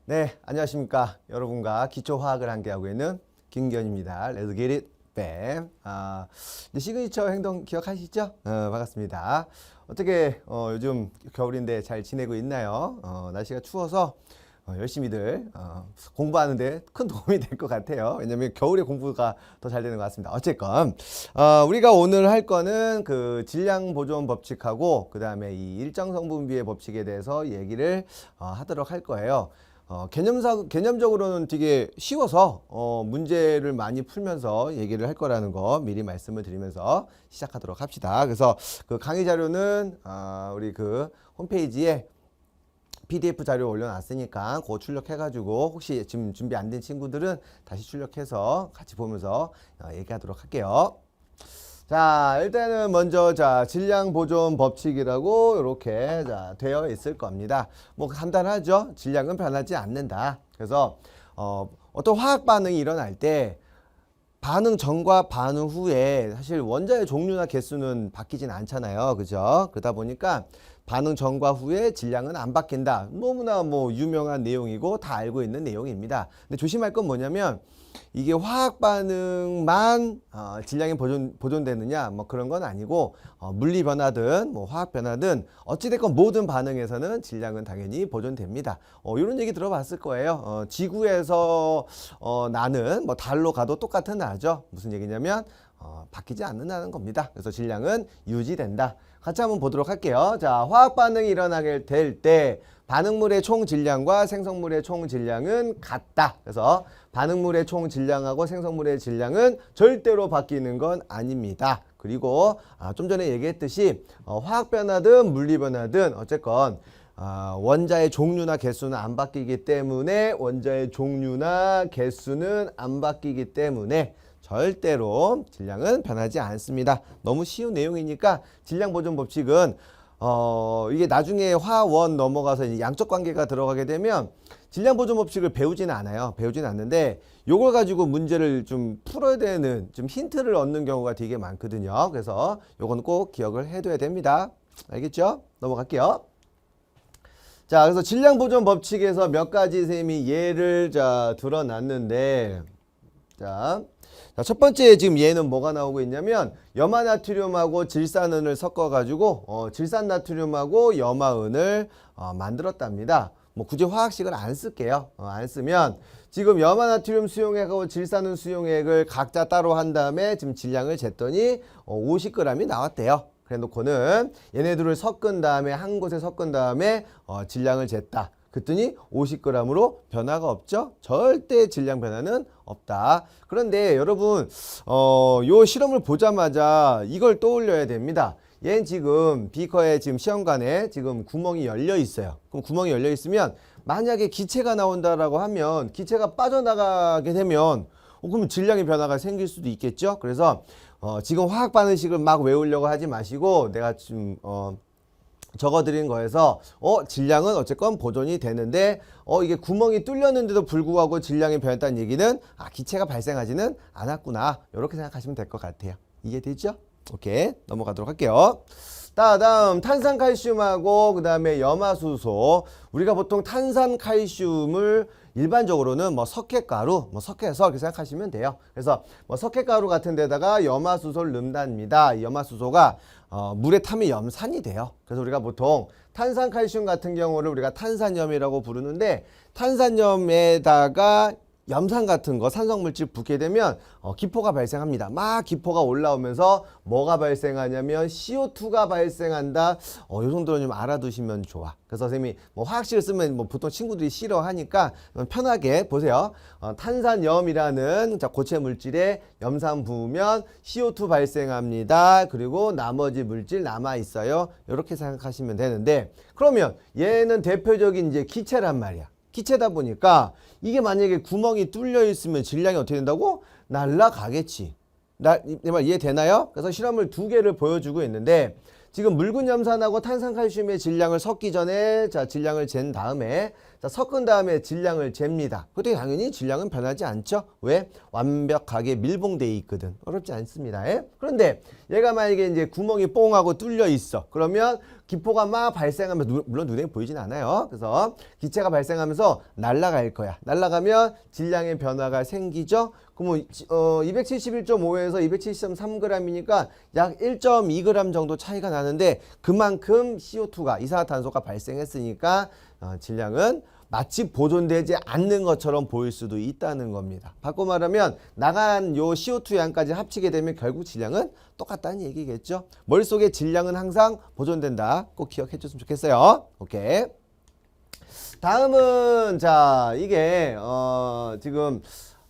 네, 안녕하십니까. 여러분과 기초화학을 함께하고 있는 김기현입니다. Let's get it, bam. 이제 시그니처 행동 기억하시죠? 반갑습니다. 어떻게 요즘 겨울인데 잘 지내고 있나요? 날씨가 추워서 열심히들 공부하는데 큰 도움이 될 것 같아요. 왜냐면 겨울에 공부가 더 잘 되는 것 같습니다. 어쨌건 우리가 오늘 할 거는 그 질량 보존 법칙하고 그 다음에 이 일정 성분비의 법칙에 대해서 얘기를 하도록 할 거예요. 개념적으로는 되게 쉬워서 문제를 많이 풀면서 얘기를 할 거라는 거 미리 말씀을 드리면서 시작하도록 합시다. 그래서 그 강의 자료는 우리 그 홈페이지에 PDF 자료 올려놨으니까 그거 출력해가지고 혹시 지금 준비 안 된 친구들은 다시 출력해서 같이 보면서 얘기하도록 할게요. 자, 일단은 먼저 질량 보존 법칙이라고 이렇게 되어 있을 겁니다. 뭐 간단하죠. 질량은 변하지 않는다. 그래서 어떤 화학 반응이 일어날 때 반응 전과 반응 후에 사실 원자의 종류나 개수는 바뀌진 않잖아요. 그죠? 그러다 보니까 반응 전과 후에 질량은 안 바뀐다. 너무나 유명한 내용이고 다 알고 있는 내용입니다. 근데 조심할 건 뭐냐면 이게 화학 반응만 질량이 보존되느냐 그런 건 아니고 물리 변화든 화학 변화든 어찌됐건 모든 반응에서는 질량은 당연히 보존됩니다. 이런 얘기 들어봤을 거예요. 지구에서 나는 달로 가도 똑같은 나죠. 무슨 얘기냐면 바뀌지 않는다는 겁니다. 그래서 질량은 유지된다. 같이 한번 보도록 할게요. 자, 화학 반응이 일어나게 될 때 반응물의 총 질량과 생성물의 총 질량은 같다. 그래서 반응물의 총 질량하고 생성물의 질량은 절대로 바뀌는 건 아닙니다. 그리고 좀 전에 얘기했듯이 화학 변화든 물리 변화든 어쨌건 원자의 종류나 개수는 안 바뀌기 때문에 절대로 질량은 변하지 않습니다. 너무 쉬운 내용이니까 질량 보존 법칙은 이게 나중에 화원 넘어가서 이제 양적 관계가 들어가게 되면 질량 보존 법칙을 배우지는 않아요. 배우지는 않는데 요걸 가지고 문제를 좀 풀어야 되는 좀 힌트를 얻는 경우가 되게 많거든요. 그래서 요거는 꼭 기억을 해둬야 됩니다. 알겠죠? 넘어갈게요. 자, 그래서 질량 보존 법칙에서 몇 가지 셈이 예를 들어놨는데 첫 번째 지금 얘는 뭐가 나오고 있냐면 염화나트륨하고 질산은을 섞어가지고 질산나트륨하고 염화은을 만들었답니다. 굳이 화학식을 안 쓸게요. 안 쓰면 지금 염화나트륨 수용액하고 질산은 수용액을 각자 따로 한 다음에 지금 질량을 쟀더니 50g이 나왔대요. 그래 놓고는 얘네들을 섞은 다음에 한 곳에 섞은 다음에 질량을 쟀다. 그랬더니 50g으로 변화가 없죠. 절대 질량 변화는 없다. 그런데 여러분 요 실험을 보자마자 이걸 떠올려야 됩니다. 얘는 지금 비커에 지금 시험관에 지금 구멍이 열려 있어요. 그럼 구멍이 열려 있으면 만약에 기체가 나온다라고 하면 기체가 빠져나가게 되면 그러면 질량의 변화가 생길 수도 있겠죠. 그래서 지금 화학 반응식을 막 외우려고 하지 마시고 내가 지금 적어드린 거에서 질량은 어쨌건 보존이 되는데 이게 구멍이 뚫렸는데도 불구하고 질량이 변했다는 얘기는 기체가 발생하지는 않았구나. 이렇게 생각하시면 될 것 같아요. 이해되죠? 오케이, 넘어가도록 할게요. 다음 탄산칼슘하고 그 다음에 염화수소. 우리가 보통 탄산칼슘을 일반적으로는 석회가루, 석회서 이렇게 생각하시면 돼요. 그래서 석회가루 같은 데다가 염화수소를 넣는답니다. 염화수소가 물에 타면 염산이 돼요. 그래서 우리가 보통 탄산칼슘 같은 경우를 우리가 탄산염이라고 부르는데 탄산염에다가 염산 같은 거 산성물질 붓게 되면 기포가 발생합니다. 막 기포가 올라오면서 뭐가 발생하냐면 CO2가 발생한다. 이 정도는 좀 알아두시면 좋아. 그래서 선생님이 화학식을 쓰면 보통 친구들이 싫어하니까 편하게 보세요. 탄산염이라는 고체 물질에 염산 부으면 CO2 발생합니다. 그리고 나머지 물질 남아 있어요. 이렇게 생각하시면 되는데 그러면 얘는 대표적인 이제 기체란 말이야. 기체다 보니까 이게 만약에 구멍이 뚫려 있으면 질량이 어떻게 된다고? 날아가겠지. 내 말 이해되나요? 그래서 실험을 두 개를 보여주고 있는데 지금 묽은 염산하고 탄산칼슘의 질량을 섞기 전에 질량을 잰 다음에 섞은 다음에 질량을 잽니다. 그때 당연히 질량은 변하지 않죠. 왜? 완벽하게 밀봉되어 있거든. 어렵지 않습니다. 그런데 얘가 만약에 이제 구멍이 뽕하고 뚫려 있어. 그러면 기포가 막 발생하면서 물론 눈에 보이진 않아요. 그래서 기체가 발생하면서 날아갈 거야. 날아가면 질량의 변화가 생기죠. 그러면 271.5에서 270.3g이니까 약 1.2g 정도 차이가 나는데 그만큼 CO2가 이산화탄소가 발생했으니까 질량은 마치 보존되지 않는 것처럼 보일 수도 있다는 겁니다. 바꿔 말하면 나간 요 CO2 양까지 합치게 되면 결국 질량은 똑같다는 얘기겠죠. 머릿속에 질량은 항상 보존된다. 꼭 기억해 줬으면 좋겠어요. 오케이. 다음은 자 이게 지금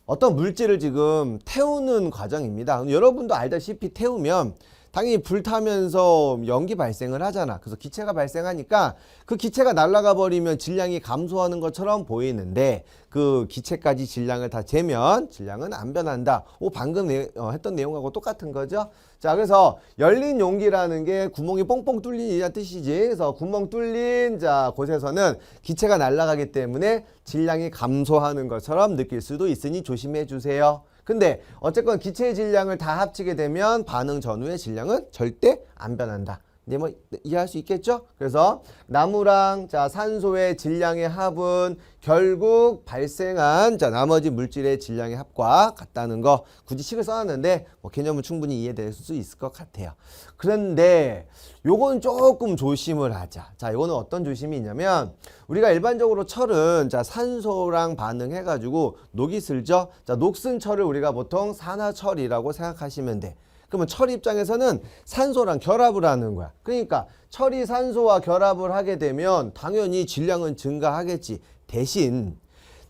어떤 물질을 지금 태우는 과정입니다. 여러분도 알다시피 태우면 당연히 불타면서 연기 발생을 하잖아. 그래서 기체가 발생하니까 그 기체가 날아가 버리면 질량이 감소하는 것처럼 보이는데 그 기체까지 질량을 다 재면 질량은 안 변한다. 방금 했던 내용하고 똑같은 거죠. 자, 그래서 열린 용기라는 게 구멍이 뽕뽕 뚫린이란 뜻이지. 그래서 구멍 뚫린 곳에서는 기체가 날아가기 때문에 질량이 감소하는 것처럼 느낄 수도 있으니 조심해 주세요. 근데 어쨌건 기체의 질량을 다 합치게 되면 반응 전후의 질량은 절대 안 변한다. 이제 뭐 이해할 수 있겠죠? 그래서 나무랑 산소의 질량의 합은 결국 발생한 나머지 물질의 질량의 합과 같다는 거 굳이 식을 써놨는데 개념은 충분히 이해될 수 있을 것 같아요. 그런데 요건 조금 조심을 하자. 요거는 어떤 조심이 있냐면 우리가 일반적으로 철은 산소랑 반응해가지고 녹이 슬죠. 녹슨 철을 우리가 보통 산화철이라고 생각하시면 돼. 그러면 철 입장에서는 산소랑 결합을 하는 거야. 그러니까 철이 산소와 결합을 하게 되면 당연히 질량은 증가하겠지. 대신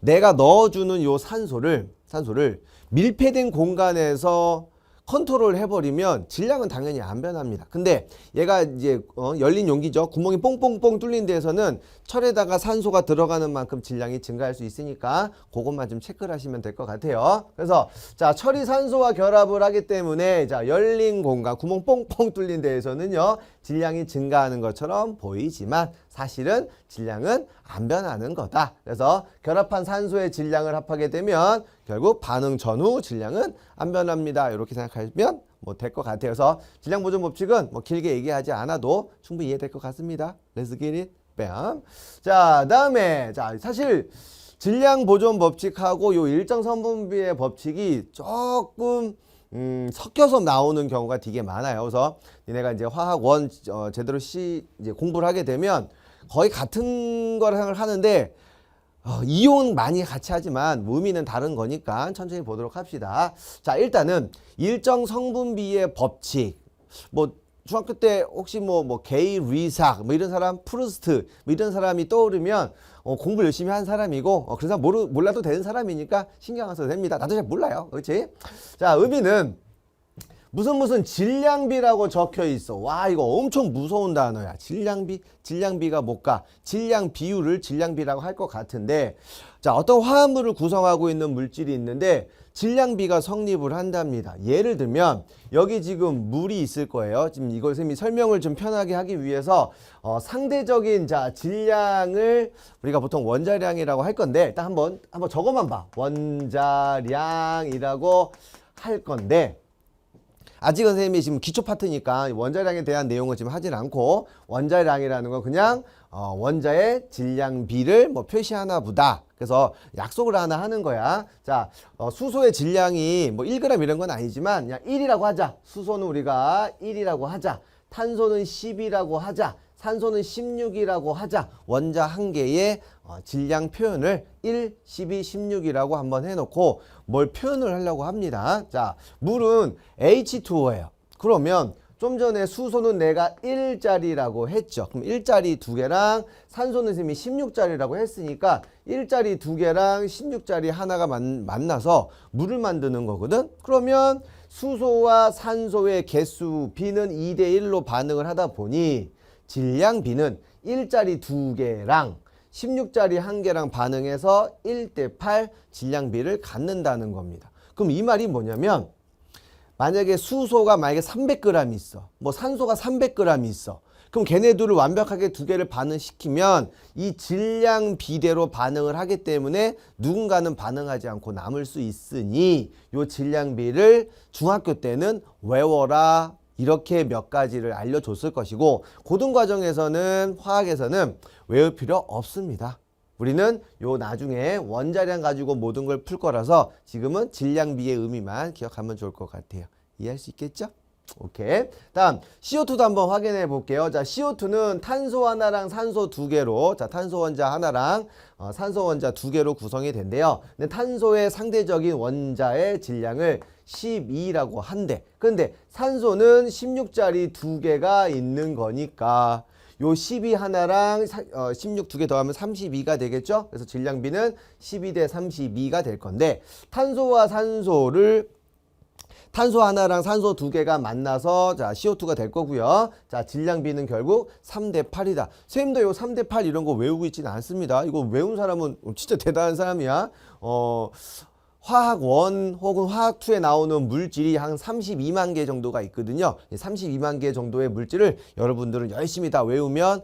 내가 넣어주는 요 산소를 밀폐된 공간에서 컨트롤 해버리면 질량은 당연히 안 변합니다. 근데 얘가 이제 열린 용기죠. 구멍이 뽕뽕뽕 뚫린 데에서는 철에다가 산소가 들어가는 만큼 질량이 증가할 수 있으니까 그것만 좀 체크를 하시면 될 것 같아요. 그래서 철이 산소와 결합을 하기 때문에 열린 공간, 구멍 뽕뽕 뚫린 데에서는요 질량이 증가하는 것처럼 보이지만 사실은 질량은 안 변하는 거다. 그래서 결합한 산소의 질량을 합하게 되면 결국 반응 전후 질량은 안 변합니다. 이렇게 생각하시면 될 것 같아요. 그래서 질량 보존 법칙은 길게 얘기하지 않아도 충분히 이해될 것 같습니다. Let's get it. 뺨. 자, 다음에 사실 질량 보존 법칙하고 요 일정 성분비의 법칙이 조금 섞여서 나오는 경우가 되게 많아요. 그래서 니네가 이제 화학 원 제대로 이제 공부를 하게 되면 거의 같은 걸 하는데 이용 많이 같이 하지만 의미는 다른 거니까 천천히 보도록 합시다. 자, 일단은 일정 성분비의 법칙. 중학교 때 혹시 게이 리삭 이런 사람, 프루스트 이런 사람이 떠오르면 공부 열심히 한 사람이고 그래서 몰라도 되는 사람이니까 신경 안 써도 됩니다. 나도 잘 몰라요. 그렇지? 자, 의미는 무슨 질량비라고 적혀 있어. 와, 이거 엄청 무서운 단어야. 질량비가 뭘까? 질량 비율을 질량비라고 할 것 같은데, 어떤 화합물을 구성하고 있는 물질이 있는데 질량비가 성립을 한답니다. 예를 들면 여기 지금 물이 있을 거예요. 지금 이걸 선생님이 설명을 좀 편하게 하기 위해서 상대적인 질량을 우리가 보통 원자량이라고 할 건데 일단 한번 저것만 봐. 원자량이라고 할 건데 아직은 선생님이 지금 기초 파트니까 원자량에 대한 내용을 지금 하진 않고 원자량이라는 건 그냥 원자의 질량비를 표시하나 보다. 그래서 약속을 하나 하는 거야. 자, 수소의 질량이 1g 이런 건 아니지만 그냥 1이라고 하자. 수소는 우리가 1이라고 하자. 탄소는 10이라고 하자. 산소는 16이라고 하자. 원자 한 개의 질량 표현을 1, 12, 16이라고 한번 해놓고 뭘 표현을 하려고 합니다. 자, 물은 H2O예요. 그러면 좀 전에 수소는 내가 1짜리라고 했죠. 그럼 1짜리 2개랑 산소는 선생님이 16짜리라고 했으니까 1짜리 2개랑 16짜리 하나가 만나서 물을 만드는 거거든. 그러면 수소와 산소의 개수 B는 2대1로 반응을 하다 보니 질량 B는 1짜리 2개랑 16짜리 1개랑 반응해서 1대8 질량 B를 갖는다는 겁니다. 그럼 이 말이 뭐냐면 만약에 수소가 300g 있어. 산소가 300g 있어. 그럼 걔네들을 완벽하게 2개를 반응시키면 이 질량 비대로 반응을 하기 때문에 누군가는 반응하지 않고 남을 수 있으니 이 질량 비를 중학교 때는 외워라 이렇게 몇 가지를 알려줬을 것이고 고등과정에서는 화학에서는 외울 필요 없습니다. 우리는 요 나중에 원자량 가지고 모든 걸 풀 거라서 지금은 질량비의 의미만 기억하면 좋을 것 같아요. 이해할 수 있겠죠? 오케이. 다음 CO2도 한번 확인해 볼게요. 자, CO2는 탄소 하나랑 산소 두 개로, 자, 탄소 원자 하나랑 산소 원자 두 개로 구성이 된대요. 근데 탄소의 상대적인 원자의 질량을 12라고 한대. 근데 산소는 16짜리 두 개가 있는 거니까 요 12 하나랑 16 두 개 더하면 32가 되겠죠? 그래서 질량비는 12대 32가 될 건데 탄소와 탄소 하나랑 산소 두 개가 만나서 자 CO2가 될 거고요. 자, 질량비는 결국 3대 8이다. 선생님도 요 3대 8 이런 거 외우고 있지는 않습니다. 이거 외운 사람은 진짜 대단한 사람이야. 화학 1 혹은 화학 2에 나오는 물질이 한 32만 개 정도가 있거든요. 32만 개 정도의 물질을 여러분들은 열심히 다 외우면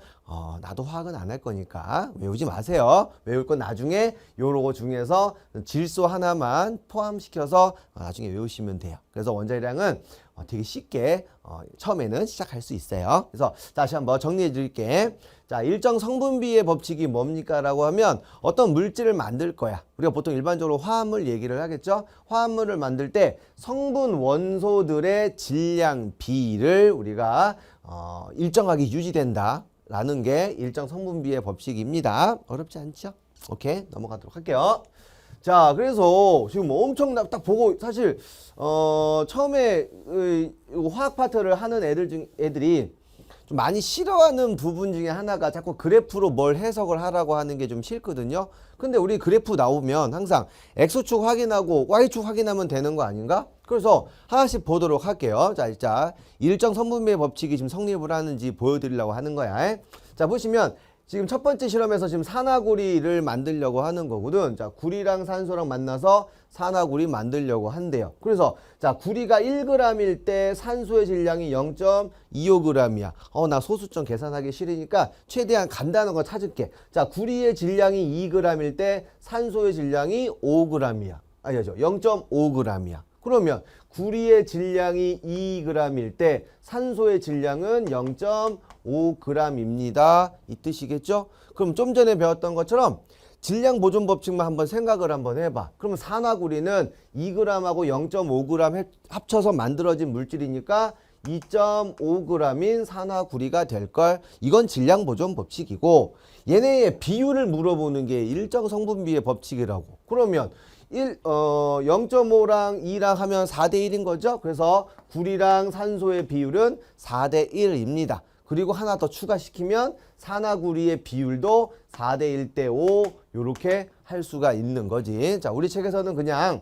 나도 화학은 안 할 거니까 외우지 마세요. 외울 건 나중에 요거 중에서 질소 하나만 포함시켜서 나중에 외우시면 돼요. 그래서 원자량은 되게 쉽게 처음에는 시작할 수 있어요. 그래서 다시 한번 정리해 드릴게. 자, 일정 성분비의 법칙이 뭡니까? 라고 하면 어떤 물질을 만들 거야. 우리가 보통 일반적으로 화합물 얘기를 하겠죠. 화합물을 만들 때 성분 원소들의 질량 비를 우리가 일정하게 유지된다 라는 게 일정 성분비의 법칙입니다. 어렵지 않죠? 오케이, 넘어가도록 할게요. 자, 그래서 지금 엄청 딱 보고 사실 처음에 화학 파트를 하는 애들이 좀 많이 싫어하는 부분 중에 하나가 자꾸 그래프로 뭘 해석을 하라고 하는 게 좀 싫거든요. 근데 우리 그래프 나오면 항상 X축 확인하고 Y축 확인하면 되는 거 아닌가? 그래서 하나씩 보도록 할게요. 자, 일정 성분비의 법칙이 지금 성립을 하는지 보여드리려고 하는 거야. 자, 보시면 지금 첫 번째 실험에서 지금 산화구리를 만들려고 하는 거거든. 자, 구리랑 산소랑 만나서 산화구리 만들려고 한대요. 그래서 자, 구리가 1g일 때 산소의 질량이 0.25g이야. 나 소수점 계산하기 싫으니까 최대한 간단한 거 찾을게. 자, 구리의 질량이 2g일 때 산소의 질량이 5g이야. 아니죠. 0.5g이야. 그러면 구리의 질량이 2g일 때 산소의 질량은 0.5g입니다. 이 뜻이겠죠? 그럼 좀 전에 배웠던 것처럼 질량 보존 법칙만 한번 생각을 한번 해봐. 그러면 산화구리는 2g하고 0.5g 합쳐서 만들어진 물질이니까 2.5g인 산화구리가 될걸. 이건 질량 보존 법칙이고 얘네의 비율을 물어보는 게 일정 성분비의 법칙이라고. 그러면 0.5랑 2랑 하면 4대 1인 거죠. 그래서 구리랑 산소의 비율은 4대 1입니다. 그리고 하나 더 추가시키면 산화구리의 비율도 4대 1대 5 이렇게 할 수가 있는 거지. 자, 우리 책에서는 그냥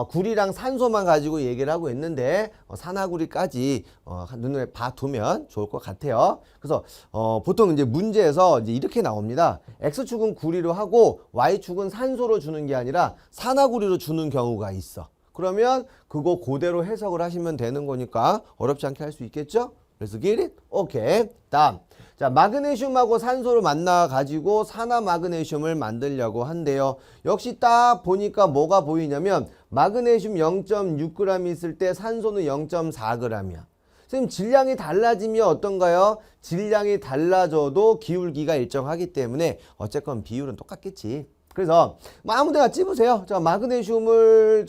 구리랑 산소만 가지고 얘기를 하고 있는데 산화구리까지 눈에 봐두면 좋을 것 같아요. 그래서 보통 이제 문제에서 이제 이렇게 나옵니다. X축은 구리로 하고 Y축은 산소로 주는 게 아니라 산화구리로 주는 경우가 있어. 그러면 그거 그대로 해석을 하시면 되는 거니까 어렵지 않게 할 수 있겠죠? 그래서 get it? 오케이. 다음. 자, 마그네슘하고 산소를 만나 가지고 산화 마그네슘을 만들려고 한대요. 역시 딱 보니까 뭐가 보이냐면 마그네슘 0.6g 있을 때 산소는 0.4g이야. 선생님, 질량이 달라지면 어떤가요? 질량이 달라져도 기울기가 일정하기 때문에 어쨌건 비율은 똑같겠지. 그래서 아무 데나 찝으세요. 자, 마그네슘을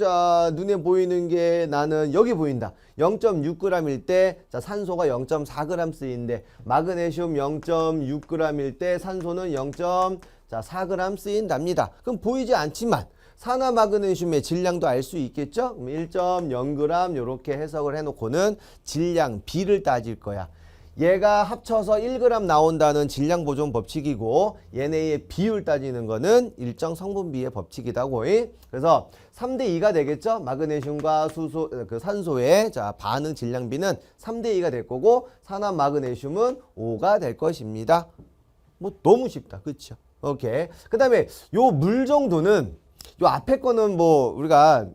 눈에 보이는 게 나는 여기 보인다. 0.6g일 때 산소가 0.4g 쓰인데 마그네슘 0.6g일 때 산소는 0.4g 쓰인답니다. 그럼 보이지 않지만 산화 마그네슘의 질량도 알 수 있겠죠? 1.0g 이렇게 해석을 해놓고는 질량 B를 따질 거야. 얘가 합쳐서 1g 나온다는 질량 보존 법칙이고 얘네의 비율 따지는 거는 일정 성분비의 법칙이다고. 그래서 3대 2가 되겠죠. 마그네슘과 산소의 반응 질량비는 3대 2가 될 거고 산화 마그네슘은 5가 될 것입니다. 뭐 너무 쉽다. 그렇죠? 오케이. 그다음에 요 물 정도는 요 앞에 거는 뭐 우리가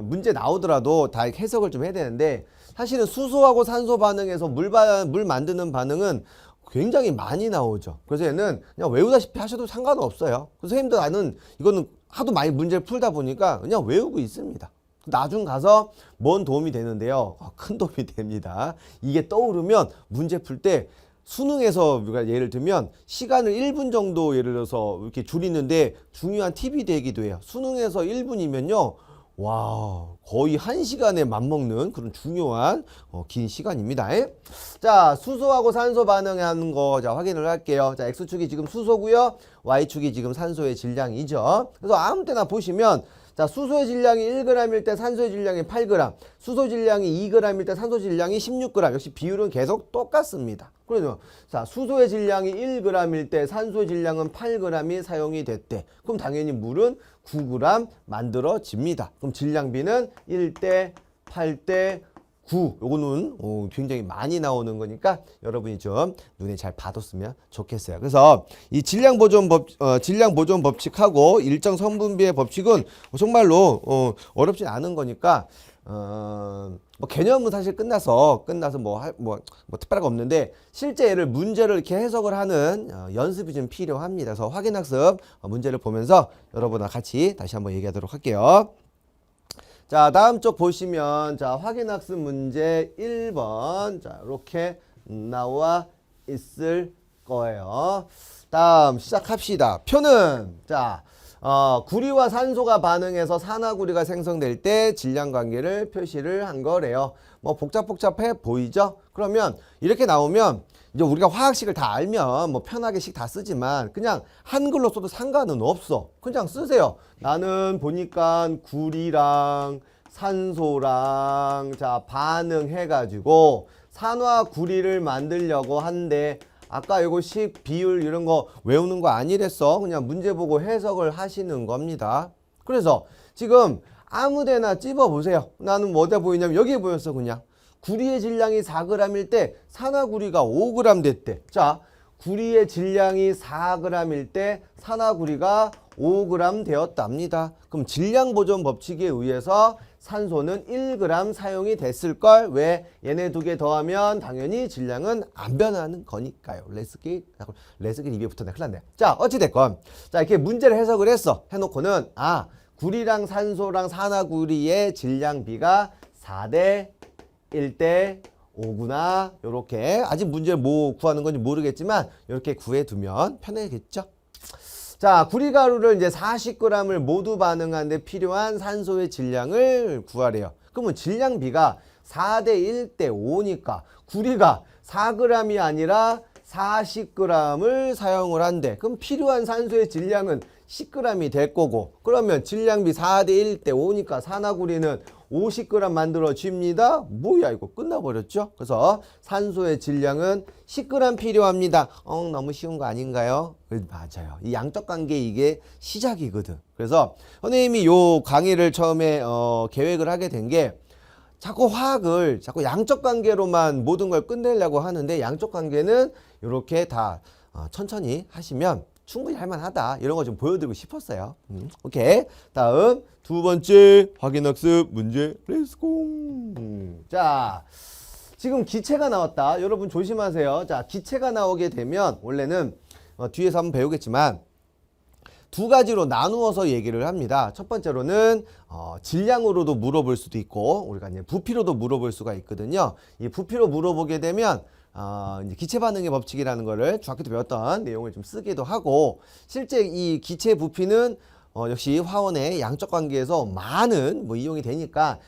문제 나오더라도 다 해석을 좀 해야 되는데 사실은 수소하고 산소 반응에서 물 만드는 반응은 굉장히 많이 나오죠. 그래서 얘는 그냥 외우다시피 하셔도 상관은 없어요. 선생님도 나는 이거는 하도 많이 문제를 풀다 보니까 그냥 외우고 있습니다. 나중 가서 뭔 도움이 되는데요. 큰 도움이 됩니다. 이게 떠오르면 문제 풀 때 수능에서 우리가 예를 들면 시간을 1분 정도 예를 들어서 이렇게 줄이는데 중요한 팁이 되기도 해요. 수능에서 1분이면요. 와, 거의 1시간에 맞먹는 그런 중요한 긴 시간입니다. 자, 수소하고 산소 반응하는 거 자, 확인을 할게요. 자, X축이 지금 수소고요. Y축이 지금 산소의 질량이죠. 그래서 아무 때나 보시면 자, 수소의 질량이 1g일 때 산소의 질량이 8g, 수소 질량이 2g일 때 산소 질량이 16g. 역시 비율은 계속 똑같습니다. 그러죠. 자, 수소의 질량이 1g일 때 산소의 질량은 8g이 사용이 됐대. 그럼 당연히 물은 9g 만들어집니다. 그럼 질량비는 1대 8대 9. 요거는 굉장히 많이 나오는 거니까 여러분이 좀 눈에 잘 봐뒀으면 좋겠어요. 그래서 이 질량 보존 법칙하고 일정 성분비의 법칙은 정말로 어렵지 않은 거니까 뭐 개념은 사실 끝나서 뭐 특별한 거 없는데 실제 얘를 문제를 이렇게 해석을 하는 연습이 좀 필요합니다. 그래서 확인학습 문제를 보면서 여러분과 같이 다시 한번 얘기하도록 할게요. 자, 다음 쪽 보시면 자, 확인학습 문제 1번 자, 이렇게 나와 있을 거예요. 다음 시작합시다. 표는 자, 구리와 산소가 반응해서 산화구리가 생성될 때 질량 관계를 표시를 한 거래요. 뭐 복잡해 보이죠? 그러면 이렇게 나오면 이제 우리가 화학식을 다 알면 뭐 편하게 식 다 쓰지만 그냥 한글로 써도 상관은 없어. 그냥 쓰세요. 나는 보니까 구리랑 산소랑 자 반응해가지고 산화구리를 만들려고 한데 아까 이거 식, 비율 이런 거 외우는 거 아니랬어. 그냥 문제 보고 해석을 하시는 겁니다. 그래서 지금 아무데나 찝어보세요. 나는 뭐다 보이냐면 여기에 보였어. 그냥 구리의 질량이 4g일 때 산화구리가 5g 됐대. 자, 구리의 질량이 4g일 때 산화구리가 5g 되었답니다. 그럼 질량 보존 법칙에 의해서 산소는 1g 사용이 됐을걸. 왜? 얘네 두 개 더하면 당연히 질량은 안 변하는 거니까요. 레스킷 입에 붙었네. 큰일 났네. 자, 어찌됐건 자 이렇게 문제를 해석을 했어. 해놓고는 구리랑 산소랑 산화구리의 질량비가 4대 1대 5구나. 요렇게 아직 문제를 뭐 구하는 건지 모르겠지만 이렇게 구해두면 편하겠죠. 자, 구리가루를 이제 40g을 모두 반응하는데 필요한 산소의 질량을 구하래요. 그러면 질량비가 4대 1대 5니까 구리가 4g이 아니라 40g을 사용을 한대. 그럼 필요한 산소의 질량은 10g이 될 거고, 그러면 질량비 4대 1대 5니까 산화구리는 50g 만들어집니다. 뭐야 이거 끝나버렸죠. 그래서 산소의 질량은 10g 필요합니다. 너무 쉬운 거 아닌가요? 맞아요. 이 양적 관계 이게 시작이거든. 그래서 선생님이 요 강의를 처음에 계획을 하게 된 게 자꾸 화학을 자꾸 양적 관계로만 모든 걸 끝내려고 하는데 양적 관계는 이렇게 다 천천히 하시면 충분히 할만하다. 이런 거 좀 보여드리고 싶었어요. 오케이. 다음 두 번째 확인학습 문제 렛츠고. 자, 지금 기체가 나왔다. 여러분 조심하세요. 자, 기체가 나오게 되면 원래는 뒤에서 한번 배우겠지만 두 가지로 나누어서 얘기를 합니다. 첫 번째로는 질량으로도 물어볼 수도 있고 우리가 이제 부피로도 물어볼 수가 있거든요. 이 부피로 물어보게 되면 이제 기체 반응의 법칙이라는 거를 중학교 때 배웠던 내용을 좀 쓰기도 하고, 실제 이 기체 부피는 역시 화원의 양적 관계에서 많은 이용이 되니까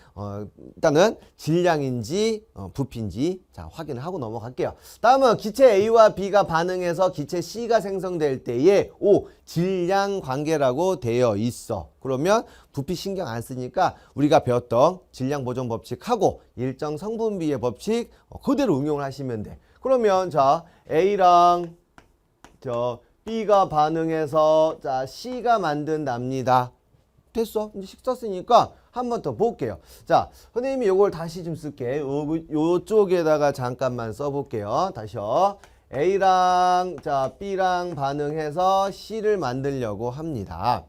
일단은 질량인지 부피인지 자 확인을 하고 넘어갈게요. 다음은 기체 A와 B가 반응해서 기체 C가 생성될 때에 질량 관계라고 되어 있어. 그러면 부피 신경 안 쓰니까 우리가 배웠던 질량 보존 법칙하고 일정 성분비의 법칙 그대로 응용을 하시면 돼. 그러면 자 A랑 B가 반응해서 자 C가 만든답니다. 됐어. 이제 식 썼으니까 한 번 더 볼게요. 자, 선생님이 요걸 다시 좀 쓸게. 요쪽에다가 잠깐만 써볼게요. 다시요. A랑 자 B랑 반응해서 C를 만들려고 합니다.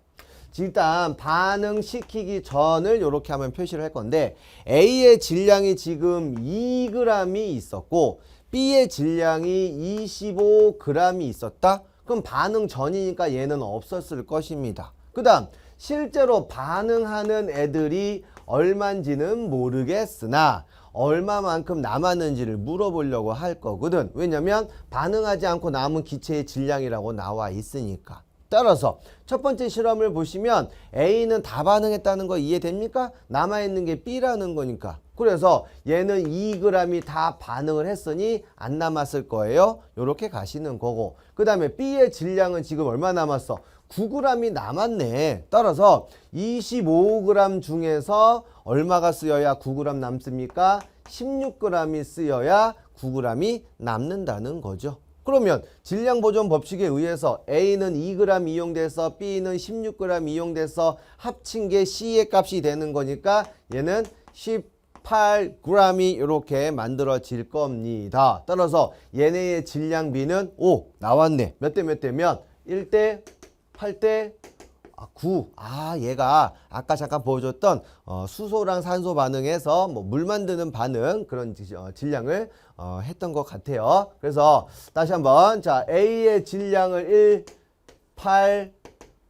일단 반응시키기 전을 이렇게 하면 표시를 할 건데 A의 질량이 지금 2g이 있었고 B의 질량이 25g이 있었다. 그럼 반응 전이니까 얘는 없었을 것입니다. 그 다음 실제로 반응하는 애들이 얼만지는 모르겠으나 얼마만큼 남았는지를 물어보려고 할 거거든. 왜냐면 반응하지 않고 남은 기체의 질량이라고 나와 있으니까. 따라서 첫 번째 실험을 보시면 A는 다 반응했다는 거 이해됩니까? 남아있는 게 B라는 거니까. 그래서 얘는 2g이 다 반응을 했으니 안 남았을 거예요. 이렇게 가시는 거고. 그 다음에 B의 질량은 지금 얼마 남았어? 9g이 남았네. 따라서 25g 중에서 얼마가 쓰여야 9g 남습니까? 16g이 쓰여야 9g이 남는다는 거죠. 그러면 질량 보존 법칙에 의해서 A는 2g 이용돼서 B는 16g 이용돼서 합친 게 C의 값이 되는 거니까 얘는 18g이 이렇게 만들어질 겁니다. 따라서 얘네의 질량 B는 5 나왔네. 몇 대 몇 대면 1대 8대 9. 얘가 아까 잠깐 보여줬던 수소랑 산소 반응해서 뭐 물 만드는 반응 그런 질량을 했던 것 같아요. 그래서 다시 한번 자 A의 질량을 1, 8,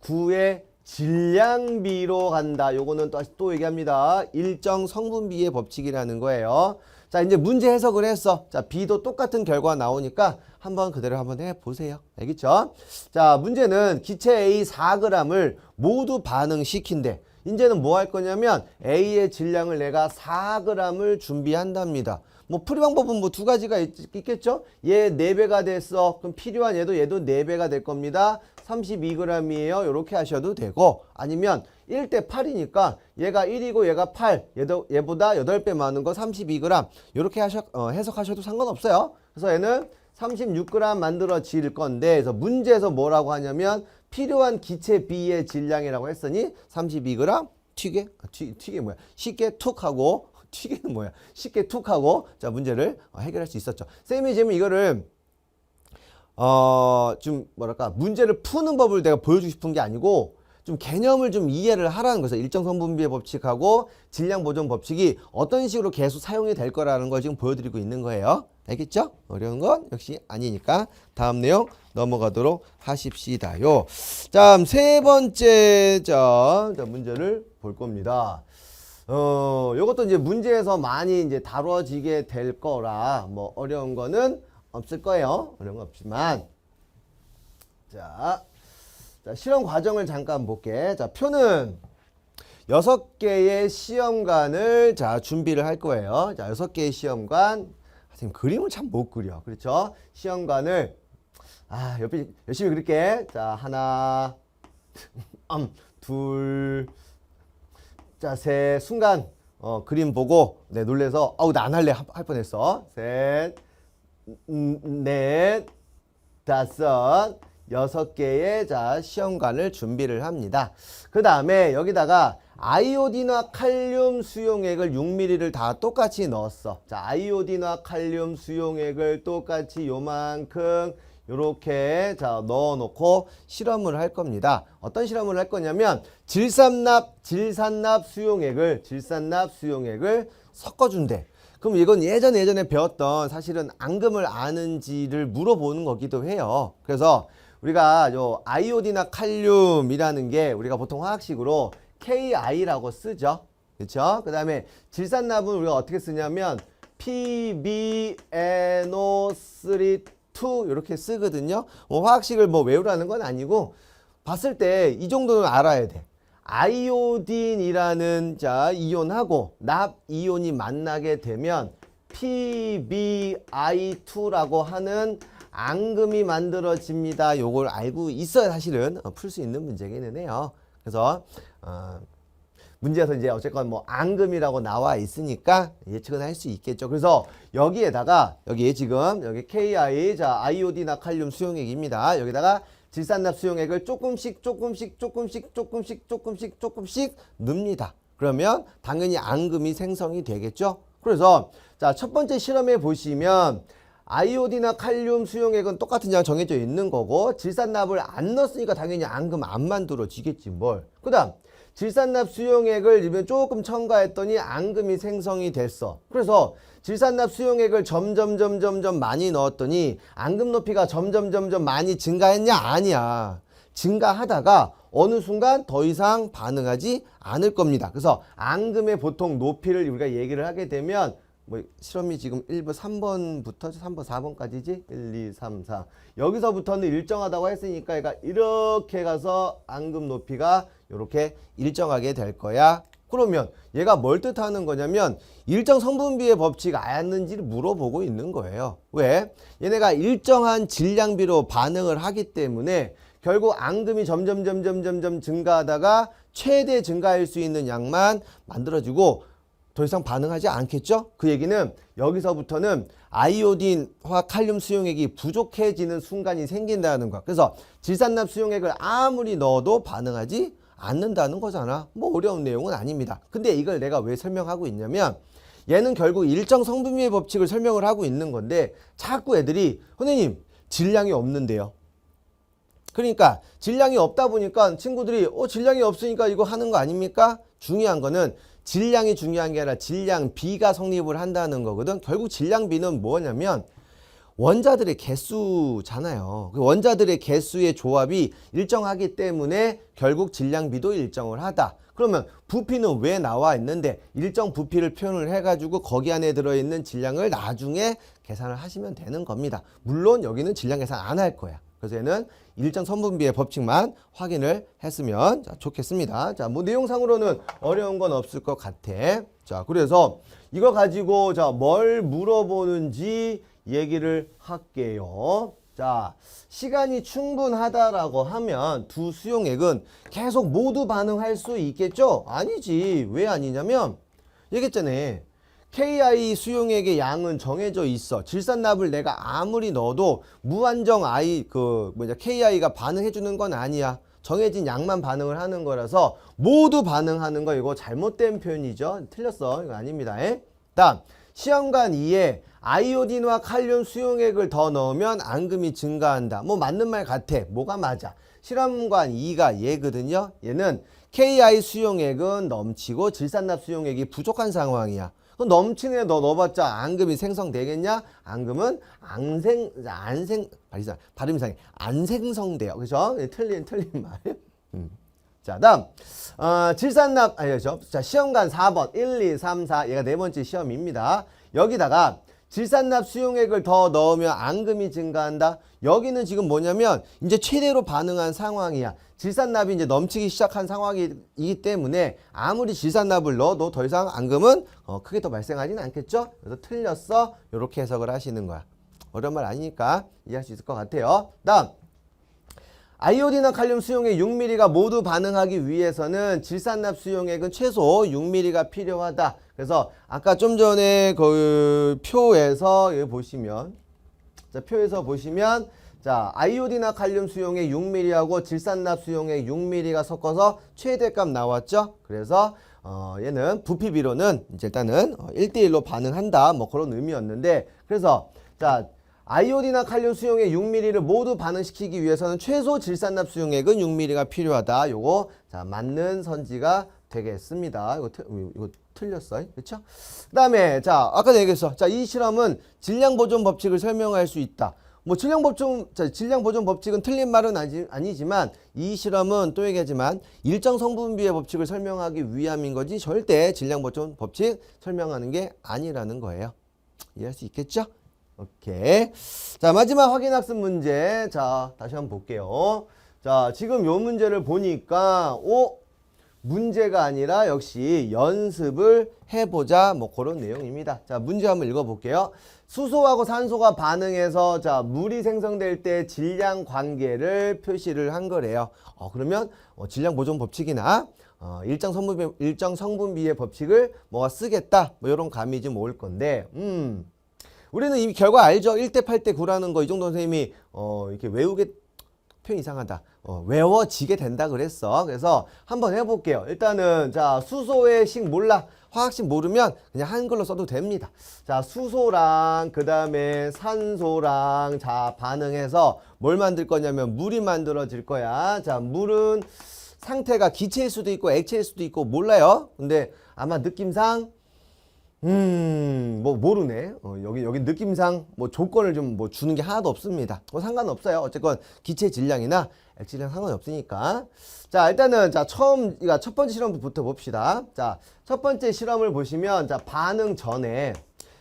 9의 질량비로 간다. 요거는 또 얘기합니다. 일정 성분비의 법칙이라는 거예요. 자 이제 문제 해석을 했어. 자 B도 똑같은 결과 나오니까 한번 그대로 한번 해보세요. 알겠죠? 자 문제는 기체 A 4g을 모두 반응시킨대. 이제는 뭐 할 거냐면 A의 질량을 내가 4g을 준비한답니다. 뭐 풀이 방법은 뭐 두 가지가 있겠죠? 얘 4배가 됐어. 그럼 필요한 얘도 4배가 될 겁니다. 32g이에요. 이렇게 하셔도 되고 아니면 1대 8이니까 얘가 1이고 얘가 8 얘보다 8배 많은 거 32g 이렇게 해석하셔도 상관없어요. 그래서 얘는 36g 만들어질 건데 그래서 문제에서 뭐라고 하냐면 필요한 기체 B의 질량이라고 했으니 32g 튀게 뭐야 쉽게 툭 하고 튀기는 뭐야 쉽게 툭 하고 자 문제를 해결할 수 있었죠. 쌤이 지금 이거를 좀 뭐랄까 문제를 푸는 법을 내가 보여주고 싶은 게 아니고 좀 개념을 좀 이해를 하라는 거죠. 일정 성분비의 법칙하고 질량 보존 법칙이 어떤 식으로 계속 사용이 될 거라는 걸 지금 보여드리고 있는 거예요. 알겠죠? 어려운 건 역시 아니니까 다음 내용 넘어가도록 하십시다요. 자, 세 번째 자 문제를 볼 겁니다. 요것도 이제 문제에서 많이 이제 다뤄지게 될 거라 뭐 어려운 거는 없을 거예요. 어려운 거 없지만 자 실험 과정을 잠깐 볼게. 자 표는 6개의 시험관을 자 준비를 할 거예요. 자 6개의 시험관 선생님 그림을 참 못 그려. 그렇죠? 시험관을 옆에 열심히 그릴게. 자 하나 둘 자 셋 순간 그림 보고 놀래서 나 안 할래 할 뻔했어. 셋 넷 다섯 6개의 자 시험관을 준비를 합니다. 그 다음에 여기다가 아이오딘과 칼륨 수용액을 6ml를 다 똑같이 넣었어. 자 아이오딘과 칼륨 수용액을 똑같이 요만큼 요렇게 자 넣어놓고 실험을 할 겁니다. 어떤 실험을 할 거냐면 질산납 수용액을 섞어준대. 그럼 이건 예전에 배웠던 사실은 앙금을 아는지를 물어보는 거기도 해요. 그래서 우리가 요 아이오딘과 칼륨이라는 게 우리가 보통 화학식으로 KI라고 쓰죠. 그렇죠? 그 다음에 질산납은 우리가 어떻게 쓰냐면 PbNO3 이렇게 쓰거든요. 화학식을 뭐 외우라는 건 아니고 봤을 때 이 정도는 알아야 돼. 아이오딘이라는 자 이온하고 납 이온이 만나게 되면 PbI2라고 하는 앙금이 만들어집니다. 요걸 알고 있어야 사실은 풀 수 있는 문제기는 해요. 그래서 문제에서 이제 어쨌건 뭐 앙금이라고 나와 있으니까 예측은 할 수 있겠죠. 그래서 여기에다가 여기 KI 자 아이오딘과 칼륨 수용액입니다. 여기다가 질산납 수용액을 조금씩 넣습니다. 그러면 당연히 앙금이 생성이 되겠죠. 그래서 자 첫 번째 실험에 보시면 아이오딘과 칼륨 수용액은 똑같은 양 정해져 있는 거고 질산납을 안 넣었으니까 당연히 앙금 안 만들어지겠지 뭘. 그 다음 질산납 수용액을 조금 첨가했더니 앙금이 생성이 됐어. 그래서 질산납 수용액을 점점 많이 넣었더니 앙금 높이가 점점 많이 증가했냐? 아니야. 증가하다가 어느 순간 더 이상 반응하지 않을 겁니다. 그래서 앙금의 보통 높이를 우리가 얘기를 하게 되면 뭐 실험이 지금 1번, 3번부터 3번, 4번까지지? 1, 2, 3, 4. 여기서부터는 일정하다고 했으니까 얘가 이렇게 가서 앙금 높이가 이렇게 일정하게 될 거야. 그러면 얘가 뭘 뜻하는 거냐면 일정 성분비의 법칙 아는지를 물어보고 있는 거예요. 왜? 얘네가 일정한 질량비로 반응을 하기 때문에 결국 앙금이 점점 증가하다가 최대 증가할 수 있는 양만 만들어지고 더 이상 반응하지 않겠죠? 그 얘기는 여기서부터는 아이오딘과 칼륨 수용액이 부족해지는 순간이 생긴다는 거야. 그래서 질산납 수용액을 아무리 넣어도 반응하지 않는다는 거잖아. 뭐 어려운 내용은 아닙니다. 근데 이걸 내가 왜 설명하고 있냐면 얘는 결국 일정 성분비의 법칙을 설명을 하고 있는 건데 자꾸 애들이 선생님 질량이 없는데요. 그러니까 질량이 없다 보니까 친구들이 질량이 없으니까 이거 하는 거 아닙니까? 중요한 거는 질량이 중요한 게 아니라 질량비가 성립을 한다는 거거든. 결국 질량비는 뭐냐면 원자들의 개수잖아요. 그 원자들의 개수의 조합이 일정하기 때문에 결국 질량비도 일정을 하다. 그러면 부피는 왜 나와 있는데 일정 부피를 표현을 해가지고 거기 안에 들어있는 질량을 나중에 계산을 하시면 되는 겁니다. 물론 여기는 질량 계산 안 할 거야. 그래서 얘는 일정 성분비의 법칙만 확인을 했으면 좋겠습니다. 자, 뭐 내용상으로는 어려운 건 없을 것 같아. 자, 그래서 이거 가지고 뭘 물어보는지 얘기를 할게요. 자, 시간이 충분하다라고 하면 두 수용액은 계속 모두 반응할 수 있겠죠? 아니지. 왜 아니냐면 얘기했잖아. KI 수용액의 양은 정해져 있어. 질산납을 내가 아무리 넣어도 무한정 KI가 반응해 주는 건 아니야. 정해진 양만 반응을 하는 거라서 모두 반응하는 거 이거 잘못된 표현이죠. 틀렸어. 이거 아닙니다. 다음 시험관 2에 아이오딘과 칼륨 수용액을 더 넣으면 앙금이 증가한다. 뭐 맞는 말 같아. 뭐가 맞아? 실험관 2가 얘거든요. 얘는 KI 수용액은 넘치고 질산납 수용액이 부족한 상황이야. 넘치는 애 넣어봤자 앙금이 생성되겠냐? 앙금은 발음 이상해. 안 생성돼요. 그죠? 틀린 말. 자, 다음 질산납 자, 시험관 4번 1, 2, 3, 4 얘가 네 번째 시험입니다. 여기다가 질산납 수용액을 더 넣으면 앙금이 증가한다. 여기는 지금 뭐냐면 이제 최대로 반응한 상황이야. 질산납이 이제 넘치기 시작한 상황이기 때문에 아무리 질산납을 넣어도 더 이상 앙금은 크게 더 발생하지는 않겠죠. 그래서 틀렸어. 이렇게 해석을 하시는 거야. 어려운 말 아니니까 이해할 수 있을 것 같아요. 다음 아이오딘과 칼륨 수용액 6mm가 모두 반응하기 위해서는 질산납 수용액은 최소 6mm가 필요하다. 그래서 아까 좀 전에 그 표에서 여기 보시면 표에서 보시면 아이오딘과 칼륨 수용액 6mm하고 질산납 수용액 6mm가 섞어서 최대값 나왔죠. 그래서 얘는 부피비로는 이제 일단은 1대1로 반응한다. 뭐 그런 의미였는데 그래서 아이오딘과 칼륨 수용액 6mm를 모두 반응시키기 위해서는 최소 질산납 수용액은 6mm가 필요하다. 요거 맞는 선지가 되겠습니다. 이거 틀렸어. 그렇죠? 그다음에 아까 얘기했어. 이 실험은 질량 보존 법칙을 설명할 수 있다. 뭐 질량 보존 법칙은 틀린 말은 아니지만 이 실험은 또 얘기하지만 일정 성분비의 법칙을 설명하기 위함인 거지 절대 질량 보존 법칙 설명하는 게 아니라는 거예요. 이해할 수 있겠죠? 오케이. 마지막 확인 학습 문제. 다시 한번 볼게요. 지금 요 문제를 보니까 문제가 아니라 역시 연습을 해보자. 뭐 그런 내용입니다. 문제 한번 읽어볼게요. 수소하고 산소가 반응해서 물이 생성될 때 질량 관계를 표시를 한 거래요. 그러면 질량 보존 법칙이나 일정 성분비의 법칙을 뭐가 쓰겠다. 뭐 이런 감이 좀 올 건데 우리는 이미 결과 알죠? 1대 8대 9라는 거 이 정도 선생님이 이렇게 외우게 표현 이상하다. 외워지게 된다 그랬어. 그래서 한번 해볼게요. 일단은 수소의 식 몰라. 화학식 모르면 그냥 한글로 써도 됩니다. 수소랑 그 다음에 산소랑 반응해서 뭘 만들 거냐면 물이 만들어질 거야. 물은 상태가 기체일 수도 있고 액체일 수도 있고 몰라요. 근데 아마 느낌상 뭐 모르네. 여기 느낌상 뭐 조건을 좀 뭐 주는 게 하나도 없습니다. 상관없어요. 어쨌건 기체 질량이나 액질이랑 상관이 없으니까. 자, 일단은 자, 첫 번째 실험부터 봅시다. 자, 첫 번째 실험을 보시면 자, 반응 전에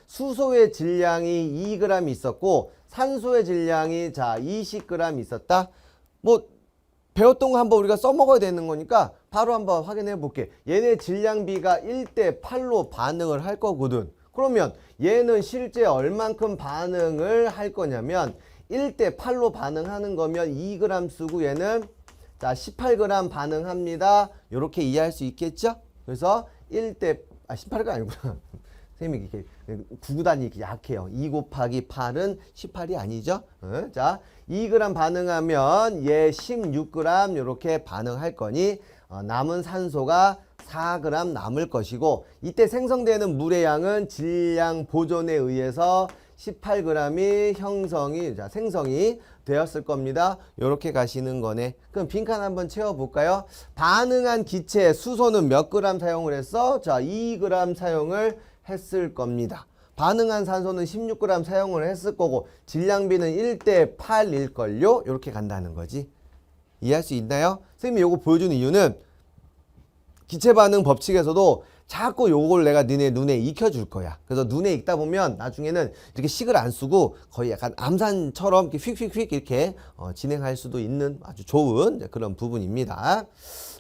수소의 질량이 2g 있었고 산소의 질량이 자, 20g 있었다. 뭐 배웠던 거 한번 우리가 써먹어야 되는 거니까 바로 한번 확인해 볼게. 얘네 질량비가 1대 8로 반응을 할 거거든. 그러면 얘는 실제 얼만큼 반응을 할 거냐면 1대 8로 반응하는 거면 2g 쓰고 얘는 자 18g 반응합니다. 이렇게 이해할 수 있겠죠? 그래서 18g 아니구나. 선생님이 이렇게 구구단이 이렇게 약해요. 2 곱하기 8은 18이 아니죠? 자, 2g 반응하면 얘 16g 이렇게 반응할 거니 남은 산소가 4g 남을 것이고 이때 생성되는 물의 양은 질량 보존에 의해서 18g이 생성이 되었을 겁니다. 이렇게 가시는 거네. 그럼 빈칸 한번 채워볼까요? 반응한 기체 수소는 몇 g 사용을 했어? 자, 2g 사용을 했을 겁니다. 반응한 산소는 16g 사용을 했을 거고 질량비는 1대 8일걸요? 이렇게 간다는 거지. 이해할 수 있나요? 선생님이 요거 보여주는 이유는 기체 반응 법칙에서도 자꾸 요걸 내가 니네 눈에 익혀줄 거야. 그래서 눈에 익다 보면 나중에는 이렇게 식을 안 쓰고 거의 약간 암산처럼 이렇게 휙휙휙 이렇게 진행할 수도 있는 아주 좋은 그런 부분입니다.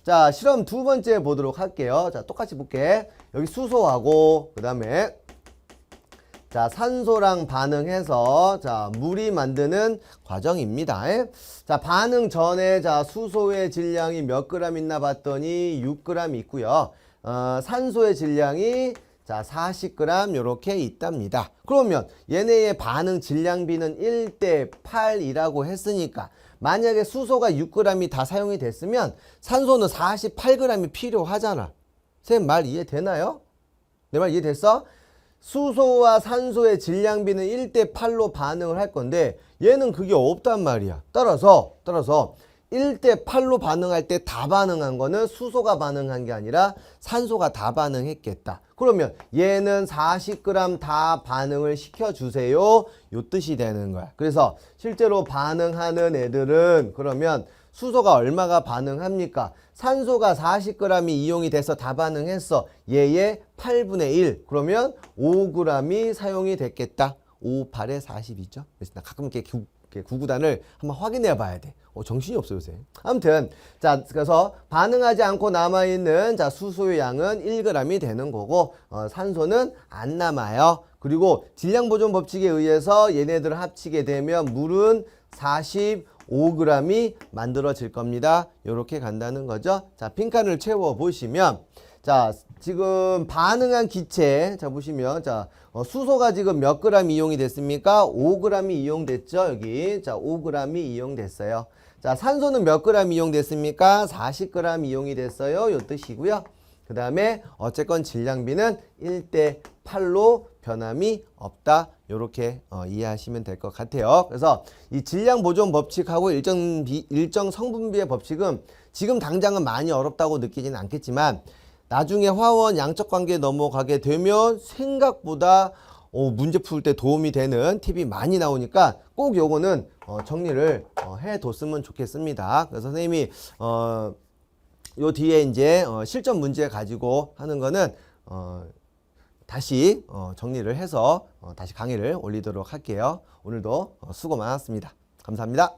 자, 실험 두 번째 보도록 할게요. 자, 똑같이 볼게. 여기 수소하고 그 다음에 자, 산소랑 반응해서 자, 물이 만드는 과정입니다. 자, 반응 전에 자, 수소의 질량이 몇 g 있나 봤더니 6g 있고요. 산소의 질량이 자, 40g 이렇게 있답니다. 그러면 얘네의 반응 질량비는 1대 8이라고 했으니까 만약에 수소가 6g이 다 사용이 됐으면 산소는 48g이 필요하잖아. 선생님 말 이해되나요? 내 말 이해됐어? 수소와 산소의 질량비는 1대 8로 반응을 할 건데 얘는 그게 없단 말이야. 따라서 1대 8로 반응할 때 다 반응한 거는 수소가 반응한 게 아니라 산소가 다 반응했겠다. 그러면 얘는 40g 다 반응을 시켜주세요. 요 뜻이 되는 거야. 그래서 실제로 반응하는 애들은 그러면 수소가 얼마가 반응합니까? 산소가 40g이 이용이 돼서 다 반응했어. 얘의 8분의 1. 그러면 5g이 사용이 됐겠다. 5, 8에 40이죠. 그래서 나 가끔 이렇게 구구단을 한번 확인해 봐야 돼. 정신이 없어요, 요새. 아무튼, 자, 그래서 반응하지 않고 남아있는 자, 수소의 양은 1g이 되는 거고, 산소는 안 남아요. 그리고 질량 보존 법칙에 의해서 얘네들을 합치게 되면 물은 45g이 만들어질 겁니다. 이렇게 간다는 거죠. 자, 빈칸을 채워 보시면, 자, 지금 반응한 기체, 자, 보시면, 자, 수소가 지금 몇 g 이용이 됐습니까? 5g이 이용됐죠, 여기. 자, 5g이 이용됐어요. 자, 산소는 몇 g 이용됐습니까? 40g 이용이 됐어요. 요 뜻이고요. 그 다음에 어쨌건 질량비는 1대 8로 변함이 없다. 요렇게 이해하시면 될 것 같아요. 그래서 이 질량 보존 법칙하고 일정 성분비의 법칙은 지금 당장은 많이 어렵다고 느끼지는 않겠지만 나중에 화원 양적 관계에 넘어가게 되면 생각보다 문제 풀 때 도움이 되는 팁이 많이 나오니까 꼭 요거는 정리를 해뒀으면 좋겠습니다. 그래서 선생님이 요 뒤에 이제 실전 문제 가지고 하는 거는 다시 정리를 해서 다시 강의를 올리도록 할게요. 오늘도 수고 많았습니다. 감사합니다.